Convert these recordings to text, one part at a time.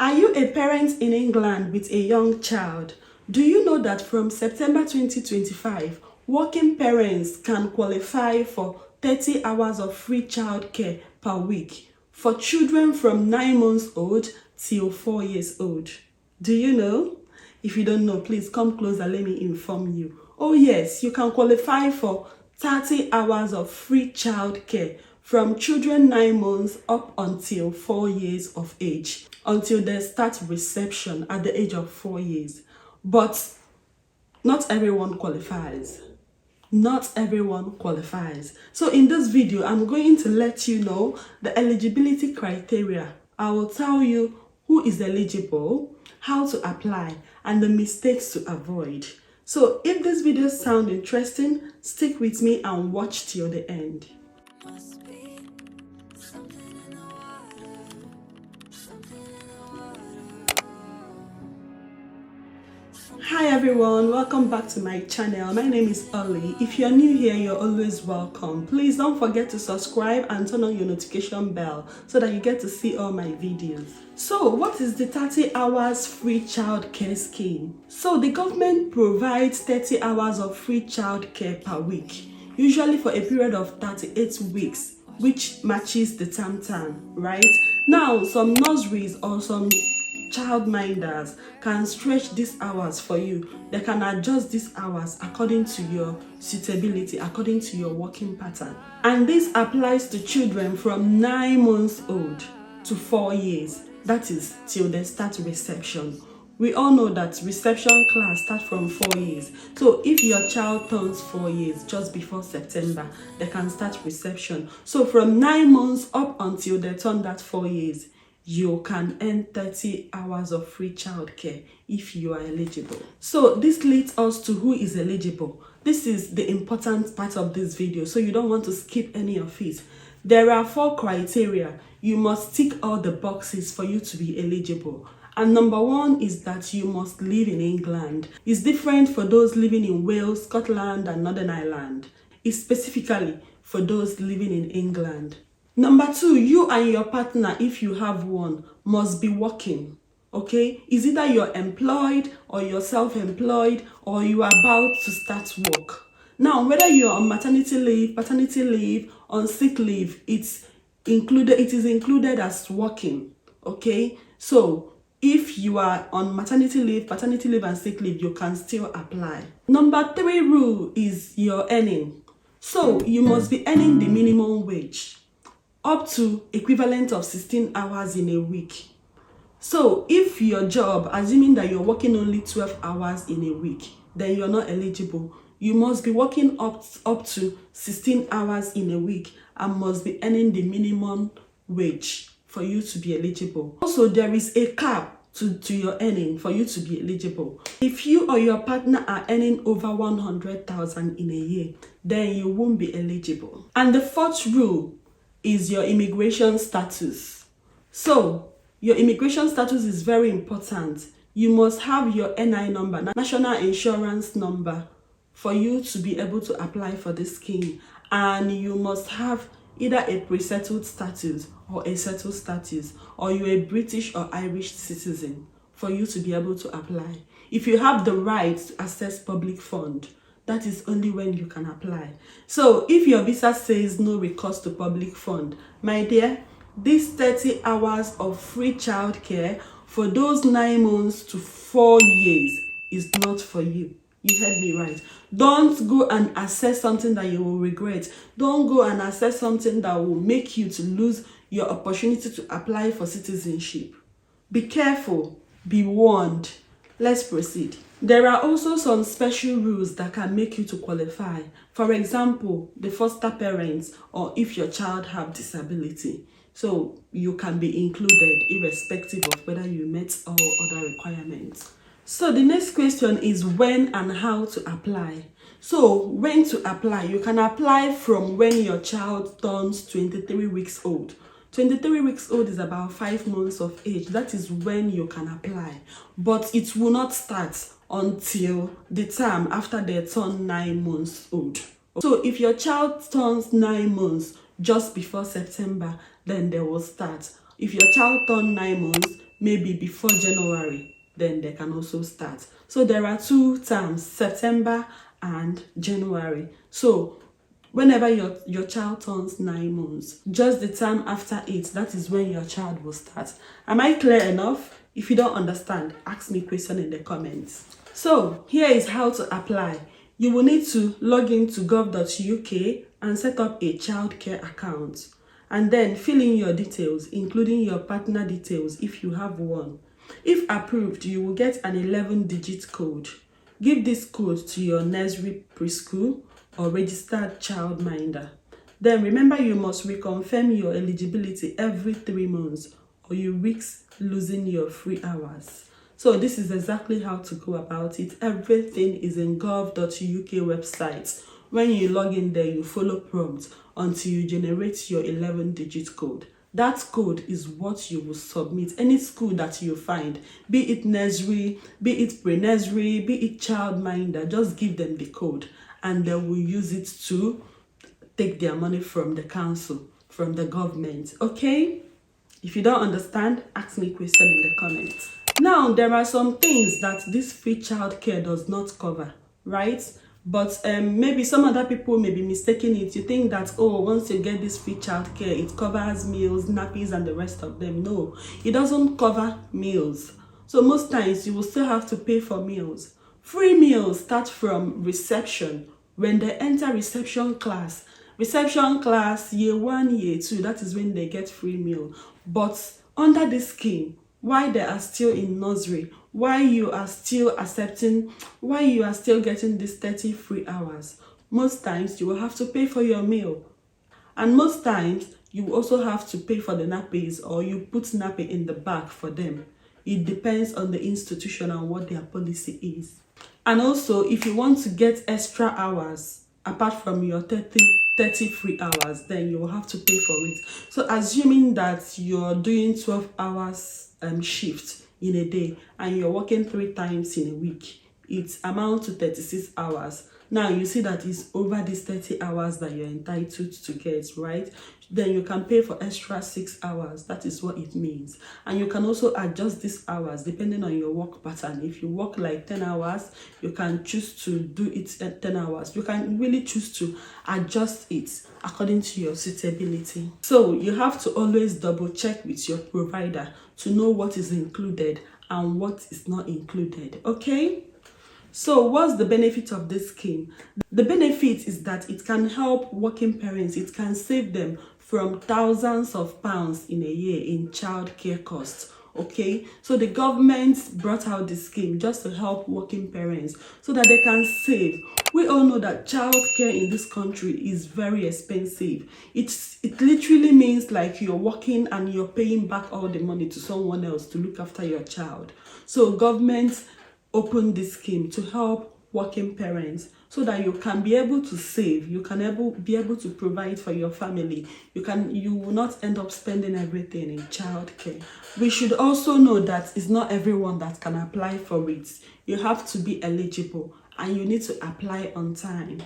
Are you a parent in England with a young child? Do you know that from September 2025, working parents can qualify for 30 hours of free childcare per week for children from 9 months old till 4 years old? Do you know? If you don't know, please come closer, let me inform you. Oh yes, you can qualify for 30 hours of free childcare from children 9 months up until 4 years of age, until they start reception at the age of 4 years. But not everyone qualifies. Not everyone qualifies. So in this video, I'm going to let you know the eligibility criteria. I will tell you who is eligible, how to apply, and the mistakes to avoid. So if this video sounds interesting, stick with me and watch till the end. Hi everyone, welcome back to my channel. My name is Ollie. If you're new here, you're always welcome. Please don't forget to subscribe and turn on your notification bell so that you get to see all my videos. So what is the 30 hours free childcare scheme? So the government provides 30 hours of free childcare per week, usually for a period of 38 weeks, which matches the term time, right? Now, some nurseries or some childminders can stretch these hours for you. They can adjust these hours according to your suitability, according to your working pattern. And this applies to children from 9 months old to 4 years. That is till they start reception. We all know that reception class starts from 4 years. So if your child turns 4 years just before September, they can start reception. So from 9 months up until they turn that 4 years, you can earn 30 hours of free childcare if you are eligible. So this leads us to who is eligible. This is the important part of this video, so you don't want to skip any of it. There are 4 criteria. You must tick all the boxes for you to be eligible. And number 1 is that you must live in England. It's different for those living in Wales, Scotland, and Northern Ireland. It's specifically for those living in England. Number 2, you and your partner, if you have one, must be working, okay? Is either you're employed or you're self-employed or you are about to start work. Now, whether you're on maternity leave, paternity leave, on sick leave, it is included as working, okay? So, if you are on maternity leave, paternity leave, and sick leave, you can still apply. Number 3 rule is your earning. So, you must be earning the minimum wage, up to equivalent of 16 hours in a week. So if your job, assuming that you're working only 12 hours in a week, then you're not eligible. You must be working up to 16 hours in a week and must be earning the minimum wage for you to be eligible. Also, there is a cap to your earning for you to be eligible. If you or your partner are earning over 100,000 in a year, then you won't be eligible. And the 4th rule is your immigration status. So your immigration status is very important. You must have your NI number, national insurance number, for you to be able to apply for this scheme. And you must have either a pre-settled status or a settled status, or you're a British or Irish citizen for you to be able to apply. If you have the right to access public fund, that is only when you can apply. So if your visa says no recourse to public fund, my dear, this 30 hours of free childcare for those 9 months to 4 years is not for you. You heard me right. Don't go and access something that you will regret. Don't go and access something that will make you to lose your opportunity to apply for citizenship. Be careful, be warned. Let's proceed. There are also some special rules that can make you to qualify. For example, the foster parents, or if your child have disability. So you can be included irrespective of whether you met all other requirements. So the next question is when and how to apply. So when to apply? You can apply from when your child turns 23 weeks old. 23 weeks old is about 5 months of age. That is when you can apply. But it will not start until the time after they turn 9 months old. So if your child turns 9 months just before September, then they will start. If your child turns 9 months maybe before January, then they can also start. So there are 2 terms, September and January. So whenever your child turns 9 months, just the term after it, that is when your child will start. Am I clear enough? If you don't understand, ask me a question in the comments. So here is how to apply. You will need to log into gov.uk and set up a childcare account, and then fill in your details, including your partner details if you have one. If approved, you will get an 11-digit code. Give this code to your nursery, preschool, or registered childminder. Then remember, you must reconfirm your eligibility every 3 months, or you risk losing your free hours. So this is exactly how to go about it. Everything is in gov.uk website. When you log in there, you follow prompts until you generate your 11-digit code. That code is what you will submit. Any school that you find, be it nursery, be it pre-nursery, be it childminder, just give them the code and they will use it to take their money from the council, from the government. Okay? If you don't understand, ask me a question in the comments. Now, there are some things that this free childcare does not cover, right? But maybe some other people may be mistaking it. You think that, oh, once you get this free childcare, it covers meals, nappies, and the rest of them. No, it doesn't cover meals. So most times, you will still have to pay for meals. Free meals start from reception. When they enter reception class, year 1, year 2, that is when they get free meal. But under this scheme, while they are still in nursery, while you are still getting this 30 free hours, most times you will have to pay for your meal. And most times, you will also have to pay for the nappies, or you put nappy in the bag for them. It depends on the institution and what their policy is. And also, if you want to get extra hours, apart from your 30 free hours, then you will have to pay for it. So assuming that you're doing 12 hours shift in a day and you're working 3 times in a week, it amounts to 36 hours. Now you see that it's over these 30 hours that you're entitled to get, right? Then you can pay for extra 6 hours. That is what it means. And you can also adjust these hours depending on your work pattern. If you work like 10 hours, you can choose to do it at 10 hours. You can really choose to adjust it according to your suitability. So you have to always double check with your provider to know what is included and what is not included, okay? So what's the benefit of this scheme? The benefit is that it can help working parents. It can save them from thousands of pounds in a year in childcare costs. Okay, so the government brought out this scheme just to help working parents so that they can save. We all know that childcare in this country is very expensive. It literally means like you're working and you're paying back all the money to someone else to look after your child. So government opened this scheme to help working parents so that you can be able to save, you can be able to provide for your family. You will not end up spending everything in childcare. We should also know that it's not everyone that can apply for it. You have to be eligible and you need to apply on time.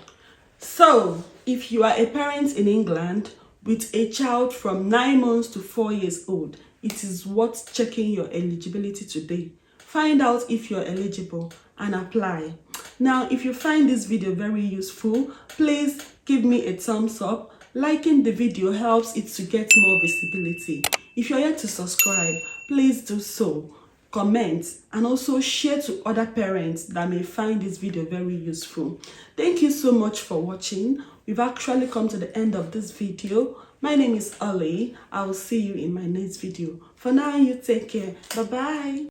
So if you are a parent in England with a child from 9 months to 4 years old, it is worth checking your eligibility today. Find out if you're eligible and apply. Now, if you find this video very useful, please give me a thumbs up. Liking the video helps it to get more visibility. If you're yet to subscribe, please do so. Comment and also share to other parents that may find this video very useful. Thank you so much for watching. We've actually come to the end of this video. My name is Ollie. I will see you in my next video. For now, you take care. Bye-bye.